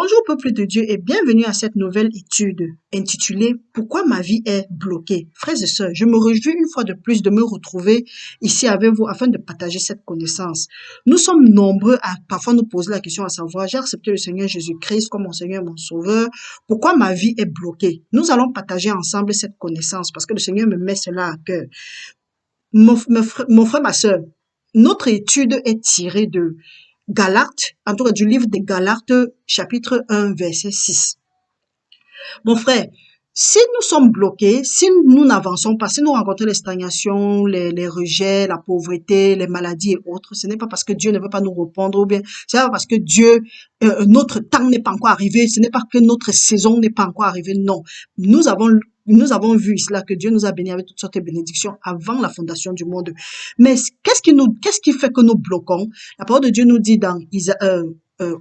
Bonjour peuple de Dieu et bienvenue à cette nouvelle étude intitulée «Pourquoi ma vie est bloquée?» Frères et sœurs, je me réjouis une fois de plus de me retrouver ici avec vous afin de partager cette connaissance. Nous sommes nombreux à parfois nous poser la question à savoir «J'ai accepté le Seigneur Jésus-Christ comme mon Seigneur et mon Sauveur. Pourquoi ma vie est bloquée?» Nous allons partager ensemble cette connaissance parce que le Seigneur me met cela à cœur. Mon frère, ma sœur, notre étude est tirée de Galates, en tout cas du livre de Galates, chapitre 1, verset 6. Mon frère, si nous sommes bloqués, si nous n'avançons pas, si nous rencontrons les stagnations, les rejets, la pauvreté, les maladies et autres, ce n'est pas parce que Dieu ne veut pas nous répondre ou bien ce n'est pas parce que notre temps n'est pas encore arrivé, ce n'est pas que notre saison n'est pas encore arrivée, non. Nous avons vu cela, que Dieu nous a bénis avec toutes sortes de bénédictions avant la fondation du monde. Mais qu'est-ce qui fait que nous bloquons? La parole de Dieu nous dit dans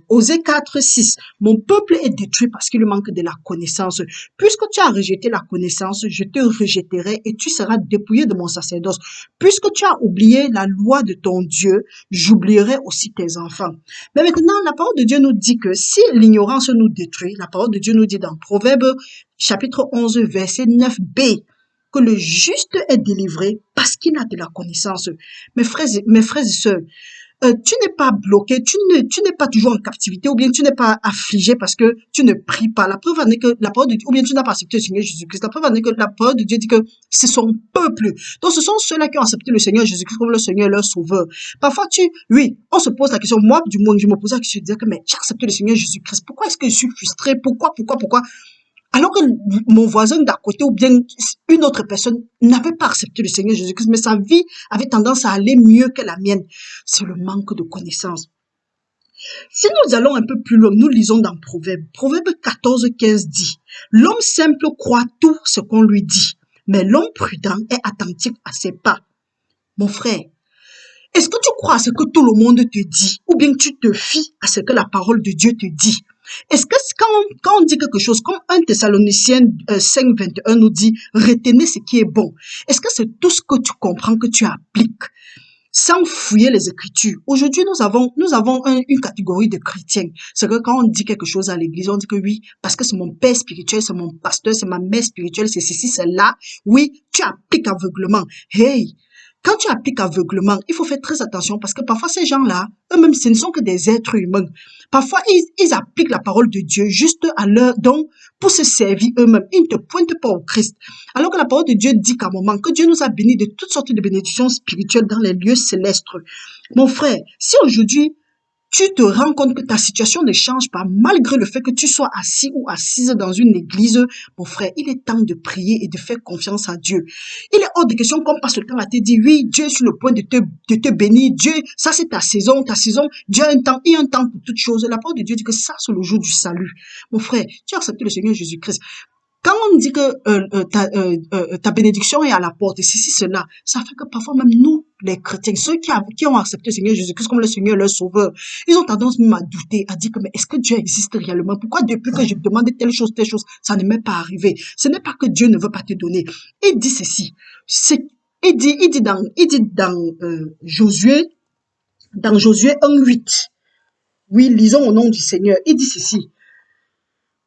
Osée 4, 6, mon peuple est détruit parce qu'il manque de la connaissance. Puisque tu as rejeté la connaissance, je te rejetterai et tu seras dépouillé de mon sacerdoce. Puisque tu as oublié la loi de ton Dieu, j'oublierai aussi tes enfants. Mais maintenant, la parole de Dieu nous dit que si l'ignorance nous détruit, la parole de Dieu nous dit dans Proverbe chapitre 11, verset 9b, que le juste est délivré parce qu'il a de la connaissance. Mes frères et sœurs, tu n'es pas bloqué, tu n'es pas toujours en captivité, ou bien tu n'es pas affligé parce que tu ne pries pas. La preuve en est que la parole de Dieu, ou bien tu n'as pas accepté le Seigneur Jésus-Christ. La preuve en est que la parole de Dieu dit que c'est son peuple. Donc ce sont ceux-là qui ont accepté le Seigneur Jésus-Christ comme le Seigneur et leur sauveur. Parfois oui, on se pose la question, moi du moins, je me posais la question, je disais que mais j'ai accepté le Seigneur Jésus-Christ. Pourquoi est-ce que je suis frustré? Pourquoi? Alors que mon voisin d'à côté ou bien une autre personne n'avait pas accepté le Seigneur Jésus-Christ, mais sa vie avait tendance à aller mieux que la mienne. C'est le manque de connaissance. Si nous allons un peu plus loin, nous lisons dans Proverbe 14, 15 dit, l'homme simple croit tout ce qu'on lui dit, mais l'homme prudent est attentif à ses pas. Mon frère, est-ce que tu crois à ce que tout le monde te dit ou bien tu te fies à ce que la parole de Dieu te dit? Est-ce que quand on dit quelque chose, comme 1 Thessaloniciens 5, 21 nous dit, retenez ce qui est bon. Est-ce que c'est tout ce que tu comprends que tu appliques sans fouiller les Écritures? Aujourd'hui, nous avons une catégorie de chrétiens. C'est que quand on dit quelque chose à l'église, on dit que oui, parce que c'est mon père spirituel, c'est mon pasteur, c'est ma mère spirituelle, c'est ceci, c'est là. Oui, tu appliques aveuglement. Hey! Quand tu appliques aveuglement, il faut faire très attention parce que parfois ces gens-là, eux-mêmes, ce ne sont que des êtres humains. Parfois, ils appliquent la parole de Dieu juste à leur don pour se servir eux-mêmes. Ils ne te pointent pas au Christ. Alors que la parole de Dieu dit qu'à un moment, que Dieu nous a bénis de toutes sortes de bénédictions spirituelles dans les lieux célestes. Mon frère, si aujourd'hui, tu te rends compte que ta situation ne change pas malgré le fait que tu sois assis ou assise dans une église, mon frère, il est temps de prier et de faire confiance à Dieu. Il est hors de question qu'on passe le temps à te dire, oui, Dieu est sur le point de te bénir. Dieu, ça c'est ta saison. Dieu a un temps, il y a un temps pour toutes choses. La parole de Dieu dit que ça c'est le jour du salut. Mon frère, tu as accepté le Seigneur Jésus-Christ. Quand on dit que ta bénédiction est à la porte, et ceci, cela, ça fait que parfois même nous, les chrétiens, ceux qui ont accepté le Seigneur Jésus-Christ comme le Seigneur leur sauveur, ils ont tendance même à douter, à dire que mais est-ce que Dieu existe réellement? Pourquoi depuis que je demande telle chose, ça ne m'est pas arrivé? Ce n'est pas que Dieu ne veut pas te donner. Il dit ceci. Il dit dans Josué 1:8. Oui, lisons au nom du Seigneur. Il dit ceci.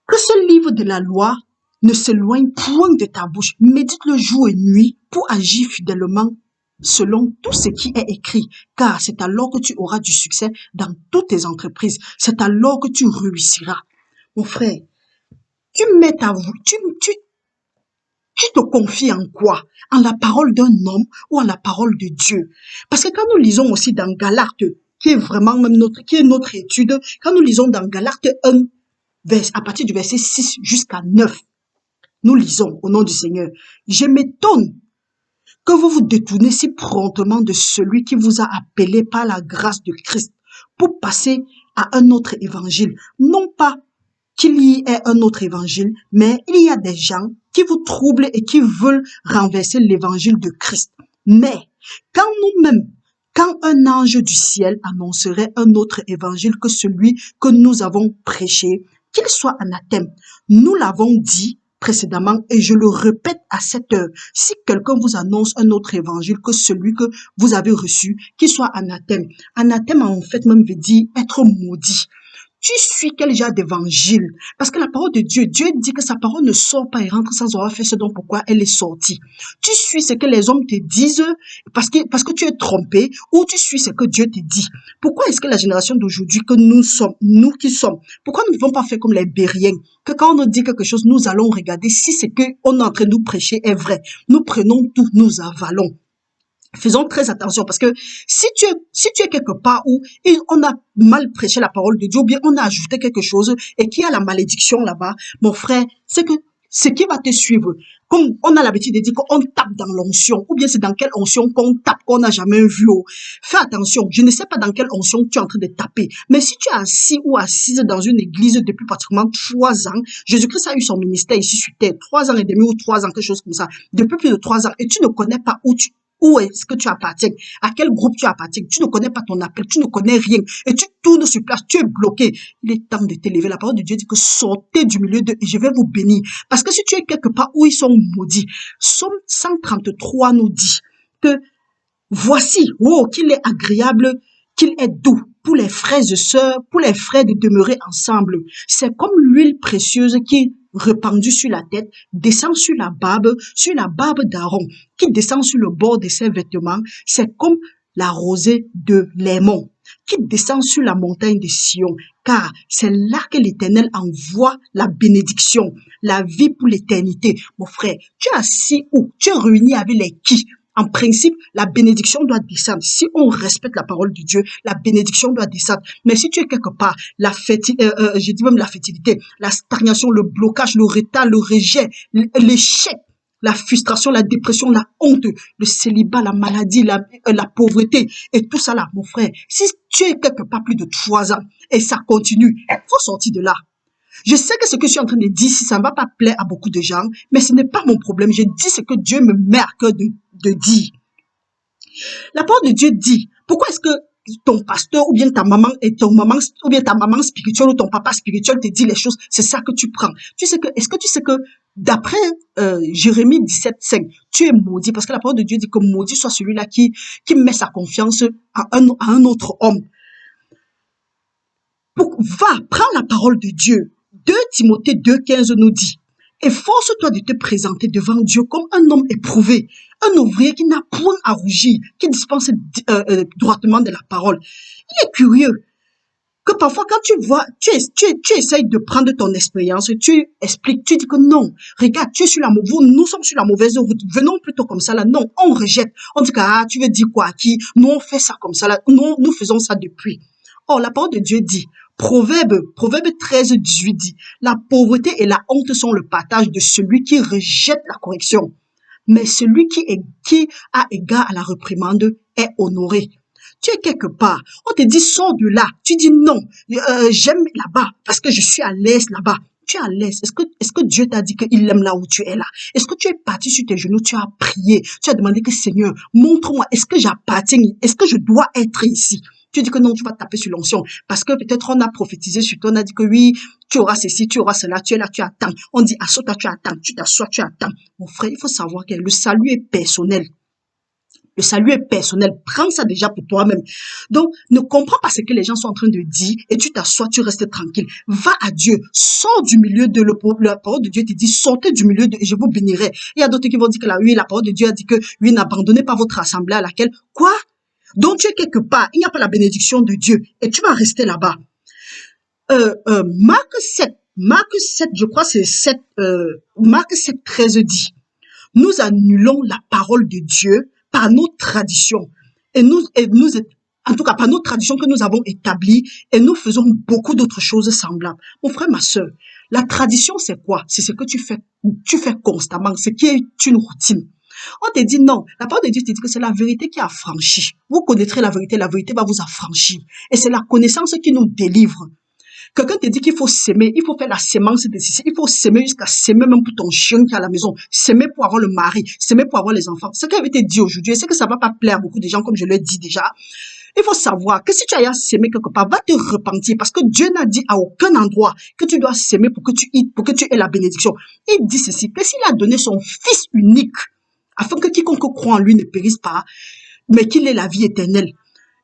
Que ce livre de la loi ne s'éloigne point de ta bouche. Médite-le jour et nuit pour agir fidèlement selon tout ce qui est écrit. Car c'est alors que tu auras du succès dans toutes tes entreprises. C'est alors que tu réussiras. Mon frère, tu te confies en quoi? En la parole d'un homme ou en la parole de Dieu? Parce que quand nous lisons aussi dans Galates, qui est vraiment même notre étude, quand nous lisons dans Galates 1, à partir du verset 6 jusqu'à 9, nous lisons au nom du Seigneur. Je m'étonne que vous vous détournez si promptement de celui qui vous a appelé par la grâce de Christ pour passer à un autre évangile. Non pas qu'il y ait un autre évangile, mais il y a des gens qui vous troublent et qui veulent renverser l'évangile de Christ. Mais quand un ange du ciel annoncerait un autre évangile que celui que nous avons prêché, qu'il soit anathème. Nous l'avons dit précédemment et je le répète à cette heure. Si quelqu'un vous annonce un autre évangile que celui que vous avez reçu, qu'il soit anathème. Anathème en fait même veut dire être maudit. Tu suis quel genre d'évangile? Parce que la parole de Dieu, Dieu dit que sa parole ne sort pas et rentre sans avoir fait ce dont pourquoi elle est sortie. Tu suis ce que les hommes te disent parce que tu es trompé, ou tu suis ce que Dieu te dit. Pourquoi est-ce que la génération d'aujourd'hui que nous sommes, nous qui sommes, pourquoi nous ne pouvons pas faire comme les Bériens, que quand on nous dit quelque chose, nous allons regarder si ce qu'on est en train de nous prêcher est vrai. Nous prenons tout, nous avalons. Faisons très attention parce que si tu es quelque part où on a mal prêché la parole de Dieu ou bien on a ajouté quelque chose et qu'il y a la malédiction là-bas, mon frère, c'est que ce qui va te suivre, comme on a l'habitude de dire qu'on tape dans l'onction, ou bien c'est dans quelle onction qu'on tape qu'on n'a jamais vu. Fais attention, je ne sais pas dans quelle onction tu es en train de taper, mais si tu es assis ou assise dans une église depuis pratiquement 3 ans, Jésus-Christ a eu son ministère ici sur terre, 3 ans et demi ou 3 ans, quelque chose comme ça, depuis plus de 3 ans, et tu ne connais pas où est-ce que tu appartiens, à quel groupe tu appartiens, tu ne connais pas ton appel, tu ne connais rien, et tu tournes sur place, tu es bloqué. Il est temps de t'élever. La parole de Dieu dit que sortez du milieu d'eux et je vais vous bénir. Parce que si tu es quelque part où ils sont maudits, Psaume 133 nous dit que voici, oh, qu'il est agréable, qu'il est doux pour les frères et sœurs, pour les frères de demeurer ensemble. C'est comme l'huile précieuse qui répandue sur la tête, descend sur la barbe d'Aaron, qui descend sur le bord de ses vêtements. C'est comme la rosée de l'Hermon, qui descend sur la montagne de Sion, car c'est là que l'Éternel envoie la bénédiction, la vie pour l'éternité. Mon frère, tu es assis où? Tu es réuni avec les qui? En principe, la bénédiction doit descendre. Si on respecte la parole de Dieu, la bénédiction doit descendre. Mais si tu es quelque part, je dis même la fétilité, la stagnation, le blocage, le retard, le rejet, l'échec, la frustration, la dépression, la honte, le célibat, la maladie, la pauvreté et tout ça là, mon frère, si tu es quelque part plus de 3 ans et ça continue, il faut sortir de là. Je sais que ce que je suis en train de dire, si ça ne va pas plaire à beaucoup de gens, mais ce n'est pas mon problème. Je dis ce que Dieu me met à cœur de dire. La parole de Dieu dit, pourquoi est-ce que ton pasteur ou bien ta maman ou bien ta maman spirituelle ou ton papa spirituel te dit les choses, c'est ça que tu prends. Est-ce que tu sais que d'après Jérémie 17:5, tu es maudit parce que la parole de Dieu dit que maudit soit celui-là qui met sa confiance à un autre homme. Prends la parole de Dieu. 2 Timothée 2:15 nous dit, efforce-toi de te présenter devant Dieu comme un homme éprouvé, un ouvrier qui n'a point à rougir, qui dispense droitement de la parole. Il est curieux que parfois quand tu vois, tu essayes de prendre ton expérience, tu expliques, tu dis que non, regarde, nous sommes sur la mauvaise route, venons plutôt comme ça là. Non, on rejette, on dit que tu veux dire quoi à qui? Nous on fait ça comme ça là, nous faisons ça depuis. Or, la parole de Dieu dit, Proverbe 13:18 dit, la pauvreté et la honte sont le partage de celui qui rejette la correction. Mais celui qui a égard à la réprimande est honoré. Tu es quelque part, on te dit, sors de là. Tu dis non, j'aime là-bas parce que je suis à l'aise là-bas. Tu es à l'aise. Est-ce que Dieu t'a dit qu'il aime là où tu es là? Est-ce que tu es parti sur tes genoux, tu as prié, tu as demandé que Seigneur, montre-moi, est-ce que j'appartiens, est-ce que je dois être ici? Tu dis que non, tu vas taper sur l'onction. Parce que peut-être on a prophétisé sur toi, on a dit que oui, tu auras ceci, tu auras cela, tu es là, tu attends. On dit, assois-toi, tu attends, tu t'assois, tu attends. Mon frère, il faut savoir que le salut est personnel. Le salut est personnel. Prends ça déjà pour toi-même. Donc, ne comprends pas ce que les gens sont en train de dire et tu t'assois, tu restes tranquille. Va à Dieu. Sors du milieu de la parole de Dieu te dit, sortez du milieu et je vous bénirai. Il y a d'autres qui vont dire que la parole de Dieu a dit que oui, n'abandonnez pas votre assemblée à laquelle, quoi? Donc, tu es quelque part, il n'y a pas la bénédiction de Dieu et tu vas rester là-bas. Marc 7, je crois c'est 7, Marc 7:13 dit, nous annulons la parole de Dieu par nos traditions en tout cas par nos traditions que nous avons établies et nous faisons beaucoup d'autres choses semblables. Mon frère, ma sœur, la tradition c'est quoi? C'est ce que tu fais constamment, ce qui est une routine. On te dit non, la parole de Dieu te dit que c'est la vérité qui affranchit. Vous connaîtrez la vérité va vous affranchir. Et c'est la connaissance qui nous délivre. Quelqu'un te dit qu'il faut s'aimer, il faut faire la sémence de ceci, il faut s'aimer jusqu'à s'aimer même pour ton chien qui est à la maison, s'aimer pour avoir le mari, s'aimer pour avoir les enfants. Ce qui avait été dit aujourd'hui, c'est que ça va pas plaire à beaucoup de gens comme je l'ai dit déjà. Il faut savoir que si tu as s'aimer quelque part, va te repentir parce que Dieu n'a dit à aucun endroit que tu dois s'aimer pour que tu aies la bénédiction. Il dit ceci, que s'il a donné son fils unique, afin que quiconque croit en lui ne périsse pas, mais qu'il ait la vie éternelle.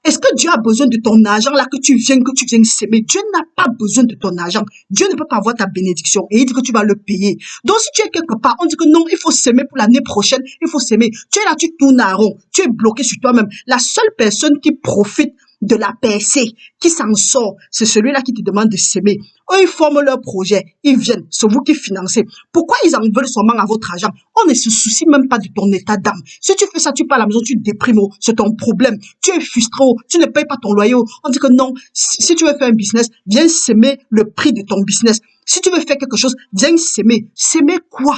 Est-ce que Dieu a besoin de ton argent là que tu viens s'aimer? Dieu n'a pas besoin de ton argent. Dieu ne peut pas avoir ta bénédiction et il dit que tu vas le payer. Donc si tu es quelque part, on dit que non, il faut s'aimer pour l'année prochaine, il faut s'aimer. Tu es là, tu tournes à rond, tu es bloqué sur toi-même. La seule personne qui profite de la percée, qui s'en sort, c'est celui-là qui te demande de s'aimer. Eux, ils forment leur projet, ils viennent, c'est vous qui financez. Pourquoi ils en veulent seulement à votre argent? On ne se soucie même pas de ton état d'âme. Si tu fais ça, tu pars à la maison, tu déprimes, c'est ton problème. Tu es frustré, tu ne payes pas ton loyer. On dit que non, si tu veux faire un business, viens s'aimer le prix de ton business. Si tu veux faire quelque chose, viens s'aimer. S'aimer quoi?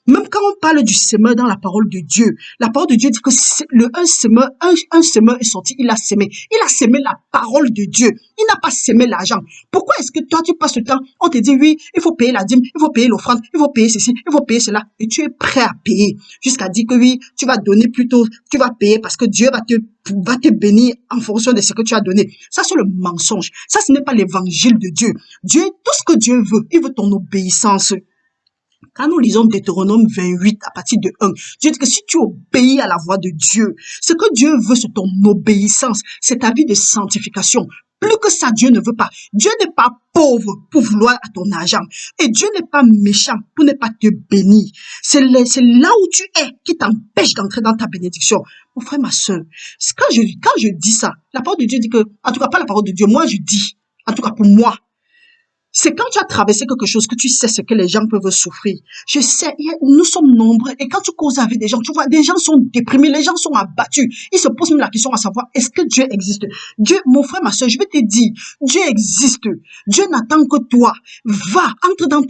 Même quand on parle du semeur dans la parole de Dieu, la parole de Dieu dit que un semeur est sorti, il a sémé. Il a sémé la parole de Dieu. Il n'a pas sémé l'argent. Pourquoi est-ce que toi, tu passes le temps, on te dit oui, il faut payer la dîme, il faut payer l'offrande, il faut payer ceci, il faut payer cela, et tu es prêt à payer. Jusqu'à dire que oui, tu vas donner plutôt, tu vas payer parce que Dieu va te bénir en fonction de ce que tu as donné. Ça, c'est le mensonge. Ça, ce n'est pas l'évangile de Dieu. Dieu, tout ce que Dieu veut, il veut ton obéissance. Quand nous lisons Deutéronome 28 à partir de 1, Dieu dit que si tu obéis à la voix de Dieu, ce que Dieu veut, c'est ton obéissance, c'est ta vie de sanctification. Plus que ça, Dieu ne veut pas. Dieu n'est pas pauvre pour vouloir à ton argent. Et Dieu n'est pas méchant pour ne pas te bénir. C'est là où tu es qui t'empêche d'entrer dans ta bénédiction. Mon frère, ma soeur, quand je dis ça, la parole de Dieu dit que, en tout cas pas la parole de Dieu, moi je dis, en tout cas pour moi, c'est quand tu as traversé quelque chose que tu sais ce que les gens peuvent souffrir. Je sais, nous sommes nombreux et quand tu causes avec des gens, tu vois, des gens sont déprimés, les gens sont abattus. Ils se posent même la question à savoir, est-ce que Dieu existe? Dieu, mon frère, ma soeur, je vais te dire, Dieu existe. Dieu n'attend que toi. Va, entre dans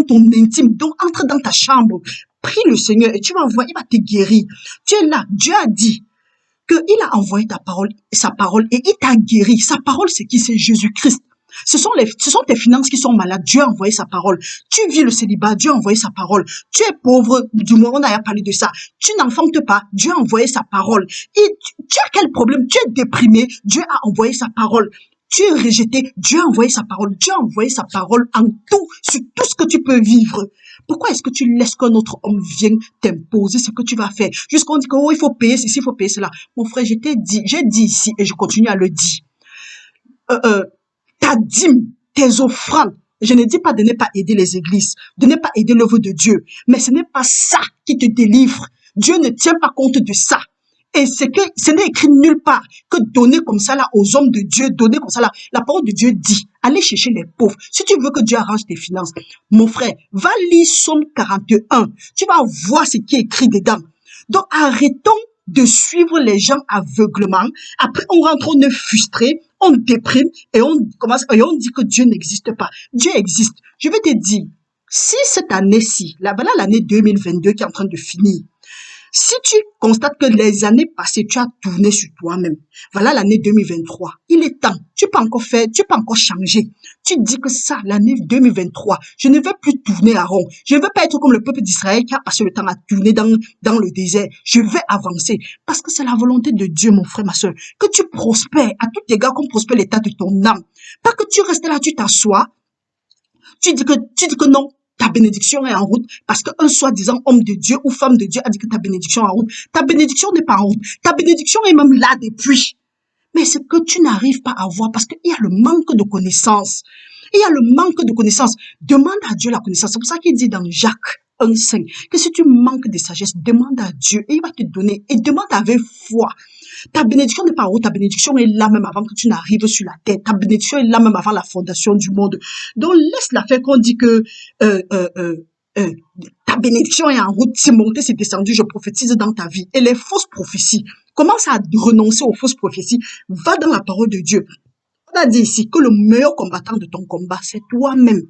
ton intime, donc entre dans ta chambre. Prie le Seigneur et tu vas voir, il va te guérir. Tu es là, Dieu a dit qu'il a envoyé sa parole et il t'a guéri. Sa parole, c'est qui? C'est Jésus-Christ. Ce sont tes finances qui sont malades. Dieu a envoyé sa parole. Tu vis le célibat. Dieu a envoyé sa parole. Tu es pauvre. Du moins, on a parlé de ça. Tu n'enfantes pas. Dieu a envoyé sa parole. Et tu as quel problème? Tu es déprimé. Dieu a envoyé sa parole. Tu es rejeté. Dieu a envoyé sa parole. Dieu a envoyé sa parole en tout, sur tout ce que tu peux vivre. Pourquoi est-ce que tu laisses qu'un autre homme vienne t'imposer ce que tu vas faire? Jusqu'on dit que, oh, il faut payer ceci, il faut payer cela. Mon frère, j'ai dit ici et je continue à le dire. Ta dîme, tes offrandes. Je ne dis pas de ne pas aider les églises, de ne pas aider l'œuvre de Dieu. Mais ce n'est pas ça qui te délivre. Dieu ne tient pas compte de ça. Et ce n'est écrit nulle part que donner comme ça là aux hommes de Dieu, donner comme ça là. La parole de Dieu dit, allez chercher les pauvres. Si tu veux que Dieu arrange tes finances, mon frère, va lire Psaume 41. Tu vas voir ce qui est écrit dedans. Donc arrêtons de suivre les gens aveuglement. Après, on rentre, on est frustré, on déprime et on dit que Dieu n'existe pas. Dieu existe. Je vais te dire, si cette année-ci, voilà l'année 2022 qui est en train de finir, si tu constates que les années passées, tu as tourné sur toi-même, voilà l'année 2023, il est temps, tu peux encore faire, tu peux encore changer. Tu dis que ça, l'année 2023, je ne vais plus tourner à rond. Je ne veux pas être comme le peuple d'Israël qui a passé le temps à tourner dans le désert. Je vais avancer parce que c'est la volonté de Dieu, mon frère, ma soeur, que tu prospères à tous égards, qu'on prospère l'état de ton âme. Pas que tu restes là, tu t'assois, tu dis que non. Ta bénédiction est en route parce qu'un soi-disant homme de Dieu ou femme de Dieu a dit que ta bénédiction est en route. Ta bénédiction n'est pas en route. Ta bénédiction est même là depuis. Mais c'est que tu n'arrives pas à voir parce qu'il y a le manque de connaissance. Il y a le manque de connaissance. Demande à Dieu la connaissance. C'est pour ça qu'il dit dans Jacques 1,5 que si tu manques de sagesse, demande à Dieu et il va te donner. Et demande avec foi. Ta bénédiction n'est pas en haut, ta bénédiction est là même avant que tu n'arrives sur la terre. Ta bénédiction est là même avant la fondation du monde. Donc laisse-la faire qu'on dit que ta bénédiction est en route, c'est monté, c'est descendu, je prophétise dans ta vie. Et les fausses prophéties, commence à renoncer aux fausses prophéties. Va dans la parole de Dieu. On a dit ici que le meilleur combattant de ton combat, c'est toi-même.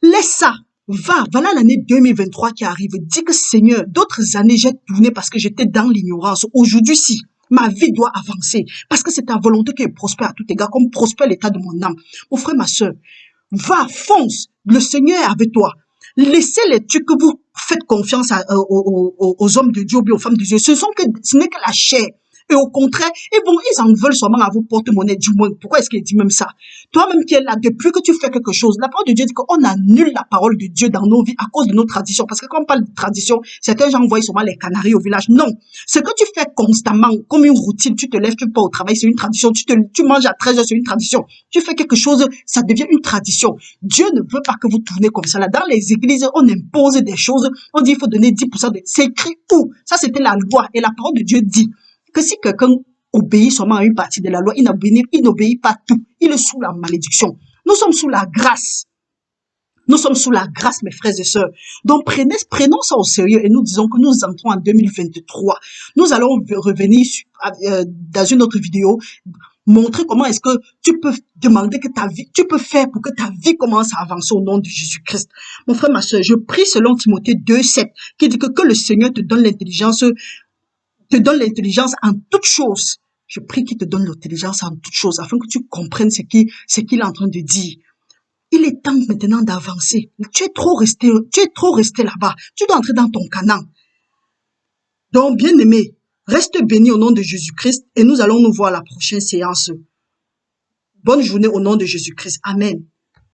Laisse ça. Voilà l'année 2023 qui arrive. Dis que Seigneur, d'autres années, j'ai tourné parce que j'étais dans l'ignorance. Aujourd'hui, si, ma vie doit avancer parce que c'est ta volonté qui est prospère à tout égard, comme prospère l'état de mon âme. Mon frère, ma soeur, va, fonce. Le Seigneur est avec toi. Laissez les trucs que vous faites confiance aux hommes de Dieu ou aux femmes de Dieu. Ce n'est que la chair. Et au contraire, ils en veulent seulement à vos porte-monnaie, du moins. Pourquoi est-ce qu'il dit même ça? Toi-même qui es là, depuis que tu fais quelque chose, la parole de Dieu dit qu'on annule la parole de Dieu dans nos vies à cause de nos traditions. Parce que quand on parle de tradition, certains gens voient seulement les canaris au village. Non. Ce que tu fais constamment, comme une routine, tu te lèves, tu pars au travail, c'est une tradition. Tu manges à 13 heures, c'est une tradition. Tu fais quelque chose, ça devient une tradition. Dieu ne veut pas que vous tournez comme ça. Là, dans les églises, on impose des choses. On dit il faut donner 10% de... C'est écrit où? Ça, c'était la loi. Et la parole de Dieu dit que si quelqu'un obéit seulement à une partie de la loi, il n'obéit pas tout. Il est sous la malédiction. Nous sommes sous la grâce. Nous sommes sous la grâce, mes frères et sœurs. Donc, prenons ça au sérieux et nous disons que nous entrons en 2023. Nous allons revenir dans une autre vidéo, montrer comment est-ce que tu peux demander que ta vie, tu peux faire pour que ta vie commence à avancer au nom de Jésus-Christ. Mon frère, ma sœur, je prie selon Timothée 2,7, qui dit que le Seigneur te donne l'intelligence en toutes choses. Je prie qu'il te donne l'intelligence en toutes choses afin que tu comprennes ce qu'il est en train de dire. Il est temps maintenant d'avancer. Tu es trop resté là-bas. Tu dois entrer dans ton Canaan. Donc, bien aimé, reste béni au nom de Jésus-Christ et nous allons nous voir à la prochaine séance. Bonne journée au nom de Jésus-Christ. Amen.